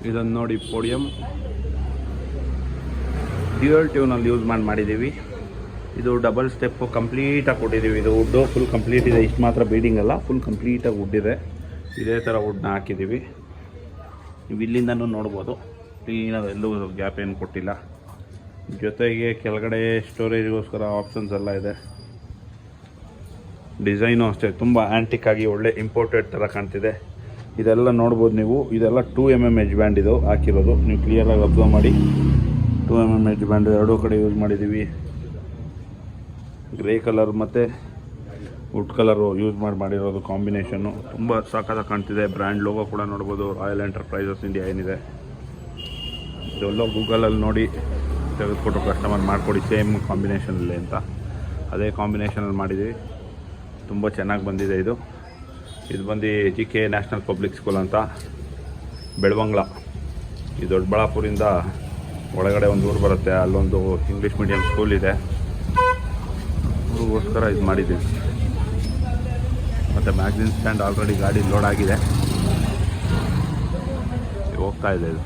ಇದನ್ನು ನೋಡಿ podium dual ಟ್ಯೂನಲ್ಲಿ use ಮಾಡಿದ್ದೀವಿ. ಇದು ಡಬಲ್ ಸ್ಟೆಪ್ಪು ಕಂಪ್ಲೀಟಾಗಿ ಕೊಟ್ಟಿದ್ದೀವಿ. ಇದು ವುಡ್ಡು ಫುಲ್ ಕಂಪ್ಲೀಟ್ ಇದೆ. ಇಷ್ಟು ಮಾತ್ರ ಬೀಡಿಂಗ್ ಅಲ್ಲ, ಫುಲ್ ಕಂಪ್ಲೀಟಾಗಿ ವುಡ್ ಇದೆ. ಇದೇ ಥರ ವುಡ್ನ ಹಾಕಿದ್ದೀವಿ. ನೀವು ಇಲ್ಲಿಂದನೂ ನೋಡ್ಬೋದು, ಕ್ಲೀನಾಗಿ ಎಲ್ಲೂ ಗ್ಯಾಪ್ ಏನು ಕೊಟ್ಟಿಲ್ಲ. ಜೊತೆಗೆ ಕೆಳಗಡೆ ಸ್ಟೋರೇಜ್ಗೋಸ್ಕರ ಆಪ್ಷನ್ಸ್ ಎಲ್ಲ ಇದೆ. ಡಿಸೈನು ಅಷ್ಟೇ ತುಂಬ ಆ್ಯಂಟಿಕ್ ಆಗಿ ಒಳ್ಳೆ ಇಂಪೋರ್ಟೆಡ್ ಥರ ಕಾಣ್ತಿದೆ. ಇದೆಲ್ಲ ನೋಡ್ಬೋದು ನೀವು. ಇದೆಲ್ಲ 2mm ಎಡ್ಜ್ ಬ್ಯಾಂಡ್ ಇದು ಹಾಕಿರೋದು. ನೀವು ಕ್ಲಿಯರಾಗಿ ಅಬ್ಸರ್ವ್ ಮಾಡಿ. 2mm ಎಡ್ಜ್ ಬ್ಯಾಂಡ್ ಎರಡೂ ಕಡೆ ಯೂಸ್ ಮಾಡಿದ್ದೀವಿ. ಗ್ರೇ ಕಲರ್ ಮತ್ತು ವುಡ್ ಕಲರು ಯೂಸ್ ಮಾಡಿರೋದು ಕಾಂಬಿನೇಷನ್ನು ತುಂಬ ಸಾಕಾಗಿ ಕಾಣ್ತಿದೆ. ಬ್ರ್ಯಾಂಡ್ ಲೋಗೋ ಕೂಡ ನೋಡ್ಬೋದು, ರಾಯಲ್ ಎಂಟರ್ಪ್ರೈಸಸ್ ಇಂಡಿಯಾ ಏನಿದೆ. ಇದೆಲ್ಲೋ ಗೂಗಲಲ್ಲಿ ನೋಡಿ ತೆಗೆದುಕೊಟ್ಟು ಕಸ್ಟಮರ್ ಮಾಡಿಕೊಡಿ ಸೇಮ್ ಕಾಂಬಿನೇಷನಲ್ಲಿ ಅಂತ. ಅದೇ ಕಾಂಬಿನೇಷನಲ್ಲಿ ಮಾಡಿದ್ದೀವಿ. ತುಂಬ ಚೆನ್ನಾಗಿ ಬಂದಿದೆ. ಇದು ಬಂದು GK ನ್ಯಾಷನಲ್ ಪಬ್ಲಿಕ್ ಸ್ಕೂಲ್ ಅಂತ ಬೆಳವಂಗ್ಲ. ಈ ದೊಡ್ಡಬಳ್ಳಾಪುರಿಂದ ಒಳಗಡೆ ಒಂದು ಊರು ಬರುತ್ತೆ, ಅಲ್ಲೊಂದು ಇಂಗ್ಲೀಷ್ ಮೀಡಿಯಂ ಸ್ಕೂಲ್ ಇದೆ. ಊರಿಗೋಸ್ಕರ ಇದು ಮಾಡಿದ್ದೀವಿ. ಮತ್ತು ಮ್ಯಾಗ್ಝಿನ್ ಸ್ಟ್ಯಾಂಡ್ ಆಲ್ರೆಡಿ ಗಾಡಿ ಲೋಡ್ ಆಗಿದೆ, ಹೋಗ್ತಾ ಇದೆ ಇದು.